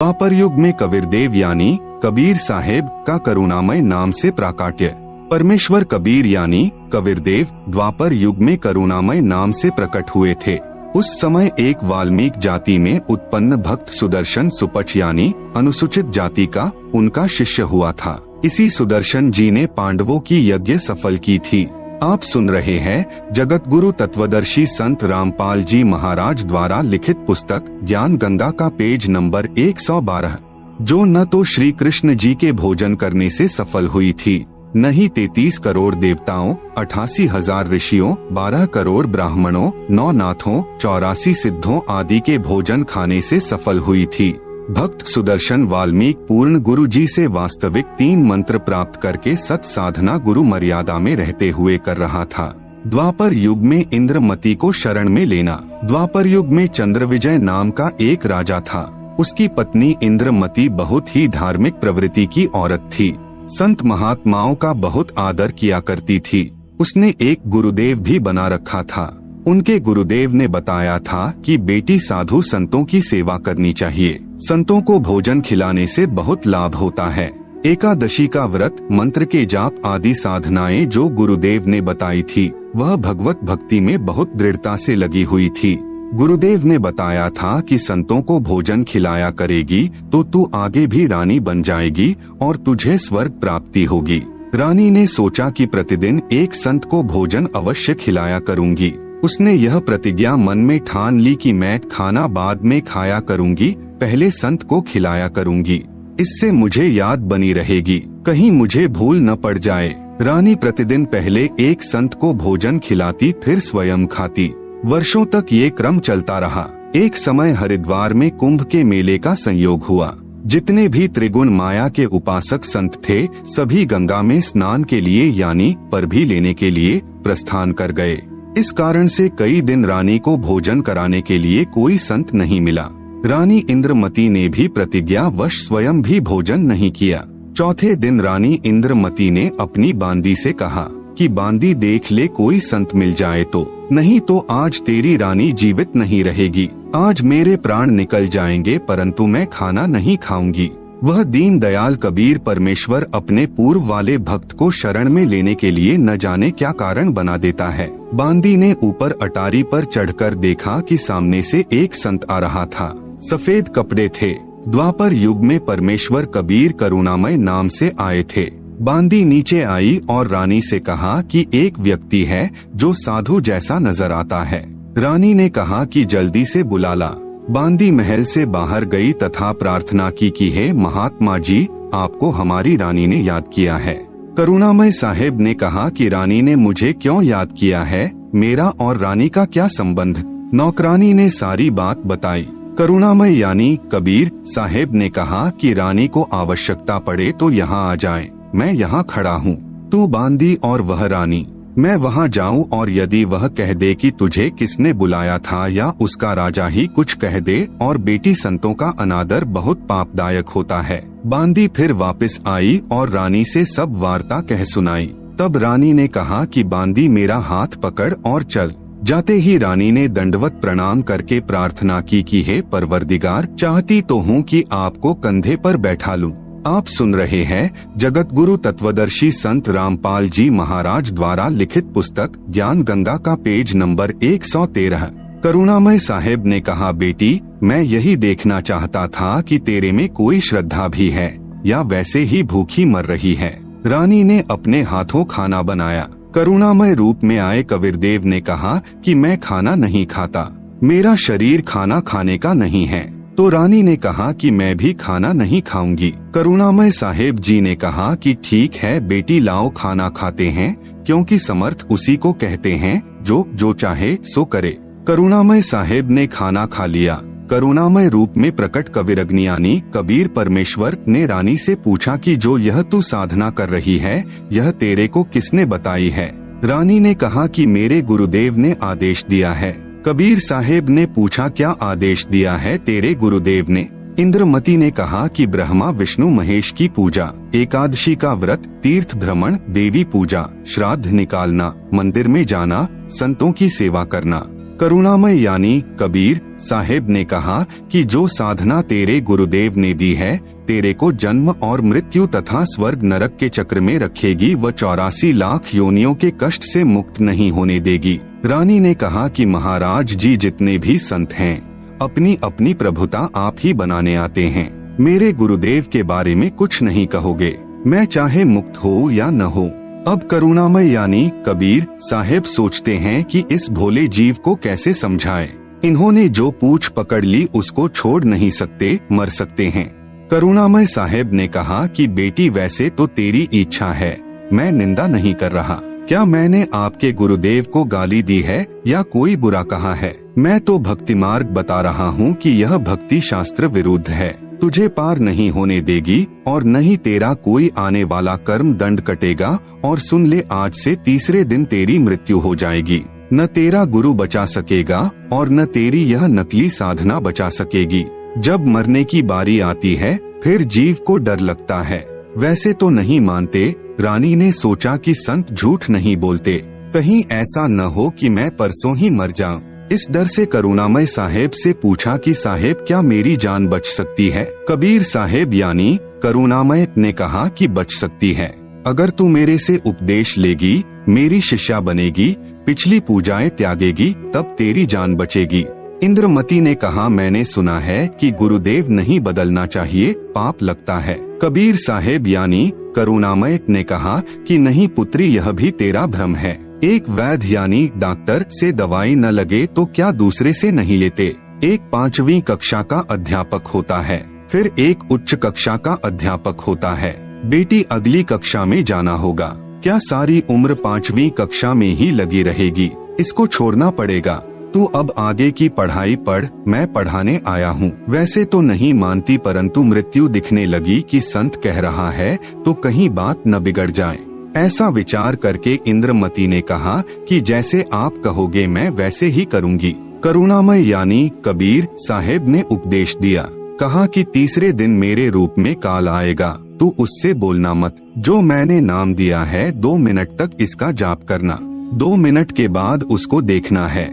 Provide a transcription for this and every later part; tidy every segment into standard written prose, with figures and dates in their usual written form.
द्वापर युग में कबीरदेव यानी कबीर साहेब का करुणामय नाम से प्राकाट्य। परमेश्वर कबीर यानी कबीरदेव द्वापर युग में करुणामय नाम से प्रकट हुए थे। उस समय एक वाल्मीकि जाति में उत्पन्न भक्त सुदर्शन सुपच यानी अनुसूचित जाति का उनका शिष्य हुआ था। इसी सुदर्शन जी ने पांडवों की यज्ञ सफल की थी। आप सुन रहे हैं जगत गुरु तत्वदर्शी संत रामपाल जी महाराज द्वारा लिखित पुस्तक ज्ञान गंगा का पेज नंबर 112, जो न तो श्री कृष्ण जी के भोजन करने से सफल हुई थी, न ही 33 करोड़ देवताओं, 88,000 ऋषियों, 12 करोड़ ब्राह्मणों, 9 नाथों, 84 सिद्धों आदि के भोजन खाने से सफल हुई थी। भक्त सुदर्शन वाल्मीकि पूर्ण गुरु जी से वास्तविक 3 मंत्र प्राप्त करके सत साधना गुरु मर्यादा में रहते हुए कर रहा था। द्वापर युग में इंद्रमती को शरण में लेना। द्वापर युग में चंद्रविजय नाम का एक राजा था। उसकी पत्नी इंद्रमती बहुत ही धार्मिक प्रवृत्ति की औरत थी। संत महात्माओं का बहुत आदर किया करती थी। उसने एक गुरुदेव भी बना रखा था। उनके गुरुदेव ने बताया था कि बेटी साधु संतों की सेवा करनी चाहिए। संतों को भोजन खिलाने से बहुत लाभ होता है। एकादशी का व्रत, मंत्र के जाप आदि साधनाएं जो गुरुदेव ने बताई थी, वह भगवत भक्ति में बहुत दृढ़ता से लगी हुई थी। गुरुदेव ने बताया था कि संतों को भोजन खिलाया करेगी तो तू आगे भी रानी बन जाएगी और तुझे स्वर्ग प्राप्ति होगी। रानी ने सोचा कि प्रतिदिन एक संत को भोजन अवश्य खिलाया करूंगी। उसने यह प्रतिज्ञा मन में ठान ली कि मैं खाना बाद में खाया करूंगी, पहले संत को खिलाया करूंगी। इससे मुझे याद बनी रहेगी, कहीं मुझे भूल न पड़ जाए। रानी प्रतिदिन पहले एक संत को भोजन खिलाती, फिर स्वयं खाती। वर्षों तक ये क्रम चलता रहा। एक समय हरिद्वार में कुंभ के मेले का संयोग हुआ। जितने भी त्रिगुण माया के उपासक संत थे, सभी गंगा में स्नान के लिए यानी परभी लेने के लिए प्रस्थान कर गए। इस कारण से कई दिन रानी को भोजन कराने के लिए कोई संत नहीं मिला। रानी इंद्रमती ने भी प्रतिज्ञा वश स्वयं भी भोजन नहीं किया। चौथे दिन रानी इंद्रमती ने अपनी बांदी से कहा कि बांदी देख ले, कोई संत मिल जाए तो, नहीं तो आज तेरी रानी जीवित नहीं रहेगी। आज मेरे प्राण निकल जाएंगे परंतु मैं खाना नहीं खाऊंगी। वह दीन दयाल कबीर परमेश्वर अपने पूर्व वाले भक्त को शरण में लेने के लिए न जाने क्या कारण बना देता है। बांदी ने ऊपर अटारी पर चढ़कर देखा कि सामने से एक संत आ रहा था। सफेद कपड़े थे। द्वापर युग में परमेश्वर कबीर करुणामय नाम से आए थे। बांदी नीचे आई और रानी से कहा कि एक व्यक्ति है जो साधु जैसा नजर आता है। रानी ने कहा कि जल्दी से बुला ला। बांदी महल से बाहर गई तथा प्रार्थना की कि हे महात्मा जी, आपको हमारी रानी ने याद किया है। करुणामय साहेब ने कहा कि रानी ने मुझे क्यों याद किया है, मेरा और रानी का क्या संबंध। नौकरानी ने सारी बात बताई। करुणामय यानी कबीर साहेब ने कहा कि रानी को आवश्यकता पड़े तो यहाँ आ जाए, मैं यहाँ खड़ा हूँ। तू बांदी और वह रानी, मैं वहाँ जाऊँ और यदि वह कह दे कि तुझे किसने बुलाया था या उसका राजा ही कुछ कह दे और बेटी संतों का अनादर बहुत पापदायक होता है। बांदी फिर वापस आई और रानी से सब वार्ता कह सुनाई। तब रानी ने कहा कि बांदी मेरा हाथ पकड़ और चल। जाते ही रानी ने दंडवत प्रणाम करके प्रार्थना की कि हे परवरदिगार, चाहती तो हूँ कि आपको कंधे पर बैठा लूं। आप सुन रहे हैं जगत गुरु तत्वदर्शी संत रामपाल जी महाराज द्वारा लिखित पुस्तक ज्ञान गंगा का पेज नंबर 113। करुणामय साहेब ने कहा, बेटी मैं यही देखना चाहता था कि तेरे में कोई श्रद्धा भी है या वैसे ही भूखी मर रही है। रानी ने अपने हाथों खाना बनाया। करुणामय रूप में आए कबीरदेव ने कहा कि मैं खाना नहीं खाता, मेरा शरीर खाना खाने का नहीं है। तो रानी ने कहा कि मैं भी खाना नहीं खाऊंगी। करुणामय साहेब जी ने कहा कि ठीक है बेटी, लाओ खाना खाते हैं, क्योंकि समर्थ उसी को कहते हैं जो चाहे सो करे। करुणामय साहेब ने खाना खा लिया। करुणामय रूप में प्रकट कबीरग्नि कबीर परमेश्वर ने रानी से पूछा कि जो यह तू साधना कर रही है, यह तेरे को किसने बताई है। रानी ने कहा कि मेरे गुरुदेव ने आदेश दिया है। कबीर साहेब ने पूछा, क्या आदेश दिया है तेरे गुरुदेव ने। इंद्रमती ने कहा कि ब्रह्मा विष्णु महेश की पूजा, एकादशी का व्रत, तीर्थ भ्रमण, देवी पूजा, श्राद्ध निकालना, मंदिर में जाना, संतों की सेवा करना। करुणामय यानी कबीर साहेब ने कहा कि जो साधना तेरे गुरुदेव ने दी है तेरे को जन्म और मृत्यु तथा स्वर्ग नरक के चक्र में रखेगी व 84 लाख योनियों के कष्ट से मुक्त नहीं होने देगी। रानी ने कहा कि महाराज जी जितने भी संत हैं अपनी अपनी प्रभुता आप ही बनाने आते हैं। मेरे गुरुदेव के बारे में कुछ नहीं कहोगे, मैं चाहे मुक्त हो या न हो। अब करुणामय यानी कबीर साहेब सोचते हैं कि इस भोले जीव को कैसे समझाएं। इन्होंने जो पूछ पकड़ ली उसको छोड़ नहीं सकते, मर सकते हैं। करुणामय साहेब ने कहा कि बेटी वैसे तो तेरी इच्छा है, मैं निंदा नहीं कर रहा। क्या मैंने आपके गुरुदेव को गाली दी है या कोई बुरा कहा है? मैं तो भक्ति मार्ग बता रहा हूँ कि यह भक्ति शास्त्र विरुद्ध है, तुझे पार नहीं होने देगी और न ही तेरा कोई आने वाला कर्म दंड कटेगा। और सुन ले, आज से तीसरे दिन तेरी मृत्यु हो जाएगी। न तेरा गुरु बचा सकेगा और न तेरी यह नकली साधना बचा सकेगी। जब मरने की बारी आती है फिर जीव को डर लगता है। वैसे तो नहीं मानते। रानी ने सोचा कि संत झूठ नहीं बोलते, कहीं ऐसा न हो कि मैं परसों ही मर जाऊं। इस डर से करुणामय साहेब से पूछा कि साहेब क्या मेरी जान बच सकती है? कबीर साहेब यानी करुणामय ने कहा कि बच सकती है। अगर तू मेरे से उपदेश लेगी, मेरी शिष्या बनेगी, पिछली पूजाएं त्यागेगी, तब तेरी जान बचेगी। इंद्रमती ने कहा मैंने सुना है कि गुरुदेव नहीं बदलना चाहिए, पाप लगता है। कबीर साहेब यानी करुणामय ने कहा कि नहीं पुत्री, यह भी तेरा भ्रम है। एक वैद्य यानी डॉक्टर से दवाई न लगे तो क्या दूसरे से नहीं लेते? एक 5वीं कक्षा का अध्यापक होता है, फिर एक उच्च कक्षा का अध्यापक होता है। बेटी अगली कक्षा में जाना होगा, क्या सारी उम्र 5वीं कक्षा में ही लगी रहेगी? इसको छोड़ना पड़ेगा। तू अब आगे की पढ़ाई पढ़, मैं पढ़ाने आया हूँ। वैसे तो नहीं मानती, परंतु मृत्यु दिखने लगी कि संत कह रहा है तो कहीं बात न बिगड़ जाए। ऐसा विचार करके इंद्रमती ने कहा कि जैसे आप कहोगे मैं वैसे ही करूँगी। करुणामय यानी कबीर साहेब ने उपदेश दिया, कहा कि तीसरे दिन मेरे रूप में काल आएगा, तू उससे बोलना मत। जो मैंने नाम दिया है 2 मिनट तक इसका जाप करना, 2 मिनट के बाद उसको देखना है।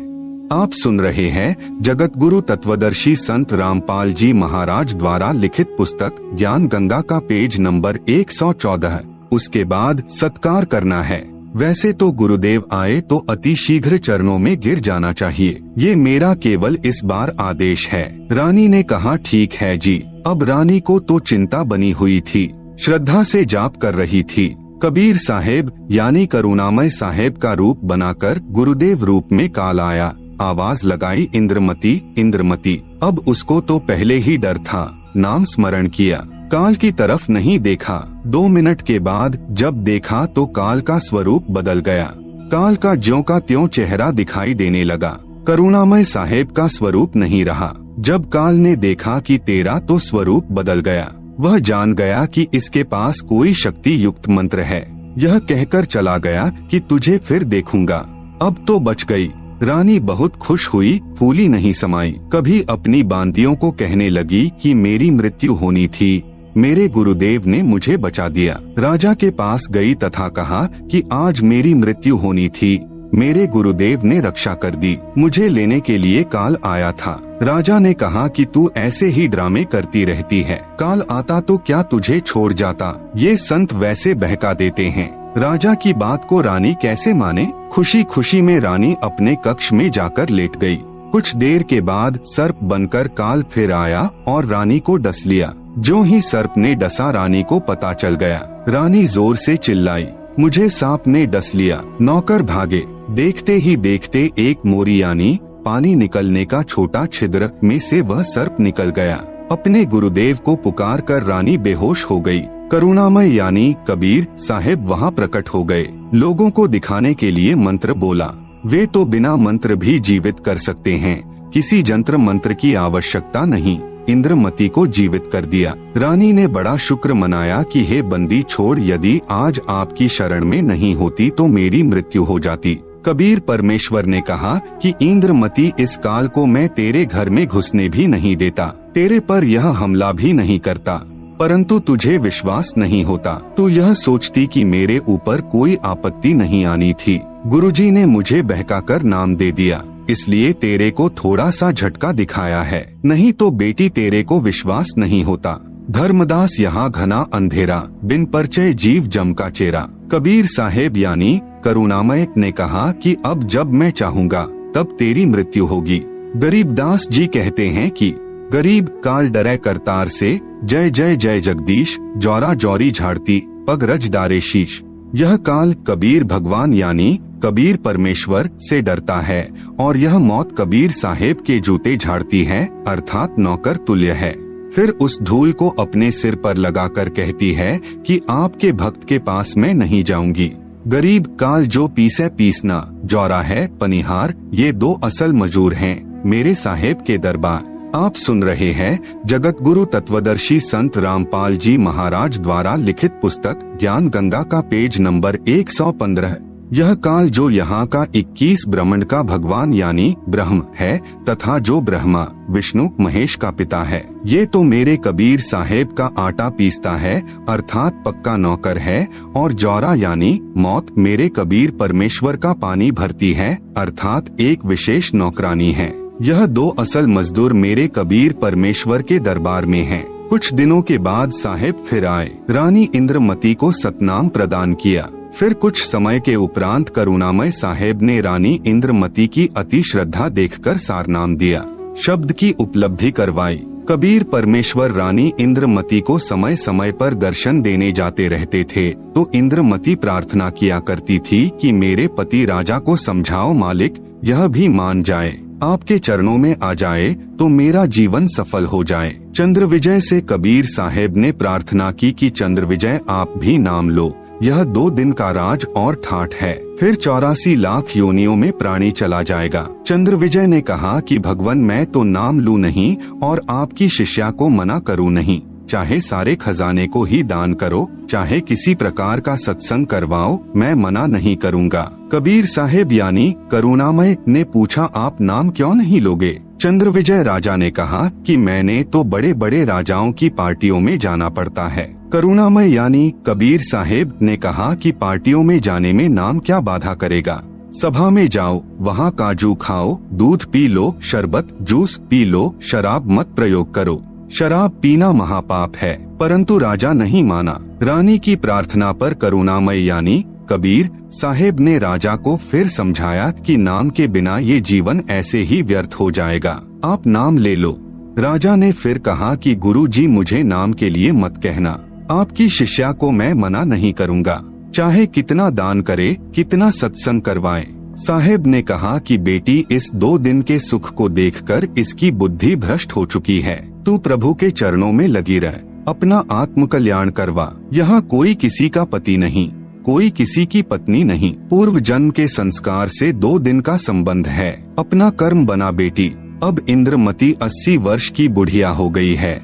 आप सुन रहे हैं जगत गुरु तत्वदर्शी संत रामपाल जी महाराज द्वारा लिखित पुस्तक ज्ञान गंगा का पेज नंबर 114। उसके बाद सत्कार करना है। वैसे तो गुरुदेव आए तो अति शीघ्र चरणों में गिर जाना चाहिए, ये मेरा केवल इस बार आदेश है। रानी ने कहा ठीक है जी। अब रानी को तो चिंता बनी हुई थी, श्रद्धा से जाप कर रही थी। कबीर साहेब यानी करुणामय साहेब का रूप बनाकर गुरुदेव रूप में काल आया। आवाज लगाई इंद्रमती, इंद्रमती। अब उसको तो पहले ही डर था, नाम स्मरण किया, काल की तरफ नहीं देखा। 2 मिनट के बाद जब देखा तो काल का स्वरूप बदल गया। काल का ज्यों का त्यों चेहरा दिखाई देने लगा। करुणामय साहेब का स्वरूप नहीं रहा। जब काल ने देखा कि तेरा तो स्वरूप बदल गया, वह जान गया कि इसके पास कोई शक्ति युक्त मंत्र है। यह कहकर चला गया कि तुझे फिर देखूंगा। अब तो बच गई। रानी बहुत खुश हुई, फूली नहीं समाई। कभी अपनी बांदियों को कहने लगी कि मेरी मृत्यु होनी थी, मेरे गुरुदेव ने मुझे बचा दिया। राजा के पास गई तथा कहा कि आज मेरी मृत्यु होनी थी, मेरे गुरुदेव ने रक्षा कर दी, मुझे लेने के लिए काल आया था। राजा ने कहा कि तू ऐसे ही ड्रामे करती रहती है, काल आता तो क्या तुझे छोड़ जाता? ये संत वैसे बहका देते हैं। राजा की बात को रानी कैसे माने? खुशी खुशी में रानी अपने कक्ष में जाकर लेट गई। कुछ देर के बाद सर्प बनकर काल फिर आया और रानी को डस लिया। जो ही सर्प ने डसा रानी को पता चल गया। रानी जोर से चिल्लाई, मुझे सांप ने डस लिया। नौकर भागे। देखते ही देखते एक मोरी यानी पानी निकलने का छोटा छिद्र में से वह सर्प निकल गया। अपने गुरुदेव को पुकार कर रानी बेहोश हो गई। करुणामय यानी कबीर साहेब वहाँ प्रकट हो गए। लोगों को दिखाने के लिए मंत्र बोला। वे तो बिना मंत्र भी जीवित कर सकते हैं, किसी जंत्र मंत्र की आवश्यकता नहीं। इंद्रमती को जीवित कर दिया। रानी ने बड़ा शुक्र मनाया कि हे बंदी छोड़, यदि आज आपकी शरण में नहीं होती तो मेरी मृत्यु हो जाती। कबीर परमेश्वर ने कहा कि इंद्रमती, इस काल को मैं तेरे घर में घुसने भी नहीं देता, तेरे पर यह हमला भी नहीं करता, परंतु तुझे विश्वास नहीं होता। तू यह सोचती कि मेरे ऊपर कोई आपत्ति नहीं आनी थी। गुरुजी ने मुझे बहकाकर नाम दे दिया। इसलिए तेरे को थोड़ा सा झटका दिखाया है, नहीं तो बेटी तेरे को विश्वास नहीं होता। धर्मदास यहाँ घना अंधेरा, बिन परिचय जीव जम का चेहरा। कबीर साहेब यानी करुणामय ने कहा कि अब जब मैं चाहूँगा तब तेरी मृत्यु होगी। गरीबदास जी कहते हैं कि गरीब काल डरे करतार से, जय जय जय जगदीश, जौरा जौरी झाड़ती पग रज डारे शीश। यह काल कबीर भगवान यानी कबीर परमेश्वर से डरता है और यह मौत कबीर साहेब के जूते झाड़ती है, अर्थात नौकर तुल्य है। फिर उस धूल को अपने सिर पर लगाकर कहती है कि आपके भक्त के पास मैं नहीं जाऊंगी। गरीब काल जो पीसे पीसना, जौरा है पनिहार, ये दो असल मजूर हैं मेरे साहेब के दरबार। आप सुन रहे हैं जगत गुरु तत्वदर्शी संत रामपाल जी महाराज द्वारा लिखित पुस्तक ज्ञान गंगा का पेज नंबर 115। यह काल जो यहाँ का 21 ब्रह्मांड का भगवान यानी ब्रह्म है तथा जो ब्रह्मा विष्णु महेश का पिता है, ये तो मेरे कबीर साहेब का आटा पीसता है, अर्थात पक्का नौकर है। और जौरा यानी मौत मेरे कबीर परमेश्वर का पानी भरती है, अर्थात एक विशेष नौकरानी है। यह दो असल मजदूर मेरे कबीर परमेश्वर के दरबार में हैं। कुछ दिनों के बाद साहेब फिर आए, रानी इंद्रमती को सतनाम प्रदान किया। फिर कुछ समय के उपरांत करुणामय साहेब ने रानी इंद्रमती की अति श्रद्धा देखकर सारनाम दिया, शब्द की उपलब्धि करवाई। कबीर परमेश्वर रानी इंद्रमती को समय समय पर दर्शन देने जाते रहते थे, तो इंद्रमती प्रार्थना किया करती थी कि मेरे पति राजा को समझाओ मालिक, यह भी मान जाए, आपके चरणों में आ जाए तो मेरा जीवन सफल हो जाए। चंद्र विजय से कबीर साहेब ने प्रार्थना की कि चंद्र विजय आप भी नाम लो, यह 2 दिन का राज और ठाठ है, फिर 84 लाख योनियों में प्राणी चला जाएगा। चंद्र विजय ने कहा कि भगवान मैं तो नाम लूं नहीं और आपकी शिष्या को मना करूं नहीं, चाहे सारे खजाने को ही दान करो, चाहे किसी प्रकार का सत्संग करवाओ, मैं मना नहीं करूंगा। कबीर साहेब यानी करुणामय ने पूछा आप नाम क्यों नहीं लोगे? चंद्र विजय राजा ने कहा कि मैंने तो बड़े बड़े राजाओं की पार्टियों में जाना पड़ता है। करुणामय यानी कबीर साहेब ने कहा कि पार्टियों में जाने में नाम क्या बाधा करेगा, सभा में जाओ, वहाँ काजू खाओ, दूध पी लो, शरबत जूस पी लो, शराब मत प्रयोग करो, शराब पीना महापाप है। परंतु राजा नहीं माना। रानी की प्रार्थना पर करुणामय यानी कबीर साहेब ने राजा को फिर समझाया कि नाम के बिना ये जीवन ऐसे ही व्यर्थ हो जाएगा, आप नाम ले लो। राजा ने फिर कहा कि गुरुजी मुझे नाम के लिए मत कहना, आपकी शिष्या को मैं मना नहीं करूँगा, चाहे कितना दान करे, कितना सत्संग करवाए। साहेब ने कहा कि बेटी इस 2 दिन के सुख को देखकर इसकी बुद्धि भ्रष्ट हो चुकी है, तू प्रभु के चरणों में लगी रह, अपना आत्म कल्याण करवा। यहाँ कोई किसी का पति नहीं, कोई किसी की पत्नी नहीं, पूर्व जन्म के संस्कार से 2 दिन का संबंध है, अपना कर्म बना बेटी। अब इंद्रमती 80 वर्ष की बुढ़िया हो गई है,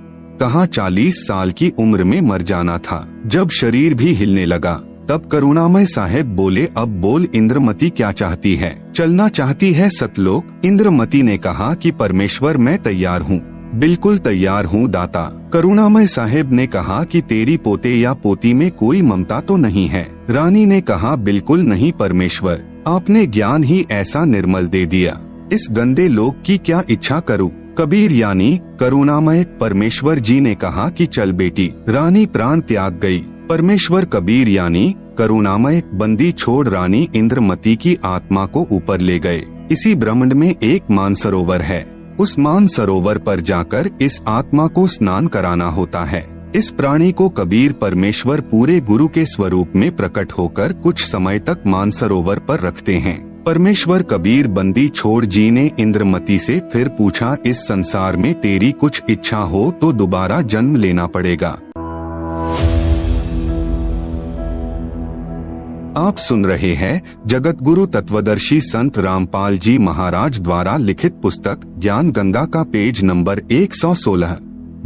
कहाँ 40 साल की उम्र में मर जाना था। जब शरीर भी हिलने लगा तब करुणामय साहेब बोले अब बोल इंद्रमती क्या चाहती है, चलना चाहती है सतलोक? इंद्रमती ने कहा कि परमेश्वर मैं तैयार हूँ, बिल्कुल तैयार हूँ दाता। करुणामय साहेब ने कहा कि तेरी पोते या पोती में कोई ममता तो नहीं है? रानी ने कहा बिल्कुल नहीं परमेश्वर, आपने ज्ञान ही ऐसा निर्मल दे दिया, इस गंदे लोक की क्या इच्छा करूँ? कबीर यानी करुणामय परमेश्वर जी ने कहा कि चल बेटी। रानी प्राण त्याग गई। परमेश्वर कबीर यानी करुणामय बंदी छोड़ रानी इंद्रमती की आत्मा को ऊपर ले गए। इसी ब्रह्मांड में एक मानसरोवर है, उस मानसरोवर पर जाकर इस आत्मा को स्नान कराना होता है। इस प्राणी को कबीर परमेश्वर पूरे गुरु के स्वरूप में प्रकट होकर कुछ समय तक मानसरोवर पर रखते हैं। परमेश्वर कबीर बंदी छोड़ जी ने इंद्रमती से फिर पूछा इस संसार में तेरी कुछ इच्छा हो तो दोबारा जन्म लेना पड़ेगा। आप सुन रहे हैं जगत गुरु तत्वदर्शी संत रामपाल जी महाराज द्वारा लिखित पुस्तक ज्ञान गंगा का पेज नंबर 116।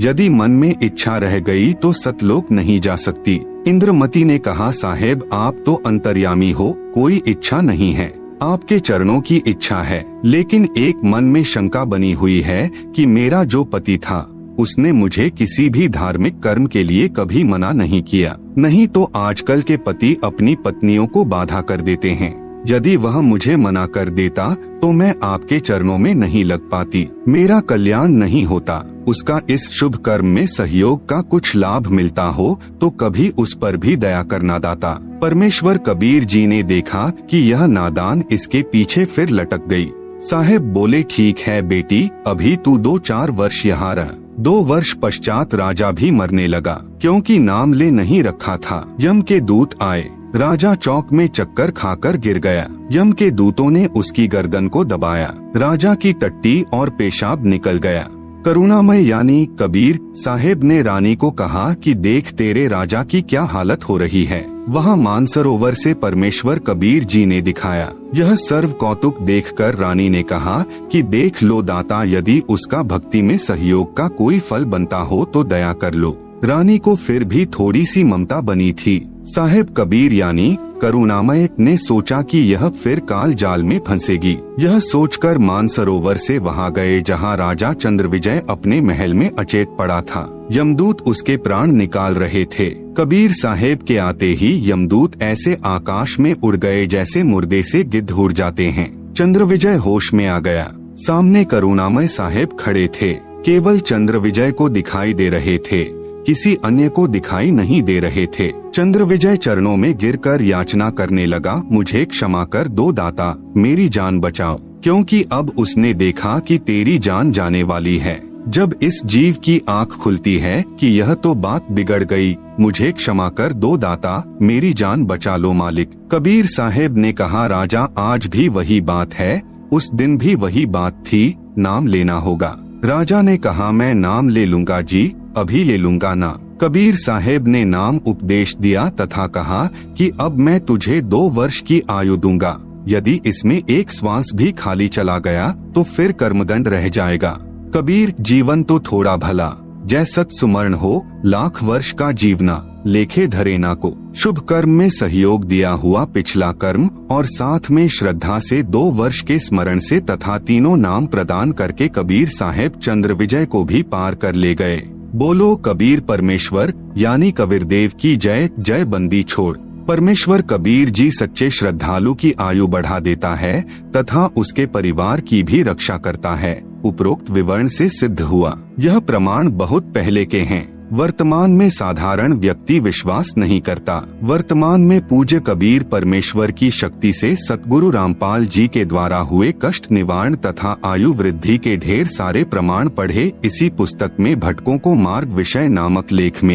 यदि मन में इच्छा रह गई तो सतलोक नहीं जा सकती। इंद्रमती ने कहा साहेब आप तो अंतर्यामी हो, कोई इच्छा नहीं है, आपके चरणों की इच्छा है, लेकिन एक मन में शंका बनी हुई है कि मेरा जो पति था उसने मुझे किसी भी धार्मिक कर्म के लिए कभी मना नहीं किया, नहीं तो आजकल के पति अपनी पत्नियों को बाधा कर देते हैं। यदि वह मुझे मना कर देता तो मैं आपके चरणों में नहीं लग पाती, मेरा कल्याण नहीं होता। उसका इस शुभ कर्म में सहयोग का कुछ लाभ मिलता हो तो कभी उस पर भी दया करना दाता। परमेश्वर कबीर जी ने देखा कि यह नादान इसके पीछे फिर लटक गई। साहेब बोले, ठीक है बेटी, अभी तू 2-4 वर्ष यहाँ रह। 2 वर्ष पश्चात राजा भी मरने लगा, क्योंकि नाम ले नहीं रखा था। यम के दूत आए, राजा चौक में चक्कर खाकर गिर गया। यम के दूतों ने उसकी गर्दन को दबाया, राजा की टट्टी और पेशाब निकल गया। करुणामय यानी कबीर साहेब ने रानी को कहा कि देख तेरे राजा की क्या हालत हो रही है। वहाँ मानसरोवर से परमेश्वर कबीर जी ने दिखाया। यह सर्व कौतुक देखकर रानी ने कहा कि देख लो दाता, यदि उसका भक्ति में सहयोग का कोई फल बनता हो तो दया कर लो। रानी को फिर भी थोड़ी सी ममता बनी थी। साहेब कबीर यानी करुणामय ने सोचा कि यह फिर काल जाल में फंसेगी। यह सोचकर मानसरोवर से वहां गए जहां राजा चंद्रविजय अपने महल में अचेत पड़ा था। यमदूत उसके प्राण निकाल रहे थे। कबीर साहेब के आते ही यमदूत ऐसे आकाश में उड़ गए जैसे मुर्दे से गिद्ध उड़ जाते हैं। चंद्रविजय होश में आ गया। सामने करुणामय साहेब खड़े थे, केवल चंद्रविजय को दिखाई दे रहे थे, किसी अन्य को दिखाई नहीं दे रहे थे। चंद्रविजय चरणों में गिरकर याचना करने लगा, मुझे क्षमा कर दो दाता, मेरी जान बचाओ, क्योंकि अब उसने देखा कि तेरी जान जाने वाली है। जब इस जीव की आंख खुलती है कि यह तो बात बिगड़ गई, मुझे क्षमा कर दो दाता, मेरी जान बचा लो मालिक। कबीर साहेब ने कहा, राजा आज भी वही बात है, उस दिन भी वही बात थी, नाम लेना होगा। राजा ने कहा, मैं नाम ले लूंगा जी, अभी ले लूंगा ना। कबीर साहेब ने नाम उपदेश दिया तथा कहा कि अब मैं तुझे 2 वर्ष की आयु दूंगा, यदि इसमें एक श्वास भी खाली चला गया तो फिर कर्मदंड रह जाएगा। कबीर, जीवन तो थोड़ा भला, जय सत सुमरण हो, लाख वर्ष का जीवना, लेखे धरे ना को। शुभ कर्म में सहयोग दिया हुआ पिछला कर्म और साथ में श्रद्धा से 2 वर्ष के स्मरण से तथा तीनों नाम प्रदान करके कबीर साहेब चंद्रविजय को भी पार कर ले गए। बोलो कबीर परमेश्वर यानी कबीरदेव की जय जय। बंदी छोड़। परमेश्वर कबीर जी सच्चे श्रद्धालु की आयु बढ़ा देता है तथा उसके परिवार की भी रक्षा करता है। उपरोक्त विवरण से सिद्ध हुआ। यह प्रमाण बहुत पहले के हैं, वर्तमान में साधारण व्यक्ति विश्वास नहीं करता। वर्तमान में पूज्य कबीर परमेश्वर की शक्ति से सतगुरु रामपाल जी के द्वारा हुए कष्ट निवारण तथा आयु वृद्धि के ढेर सारे प्रमाण पढ़े इसी पुस्तक में भटकों को मार्ग विषय नामक लेख में।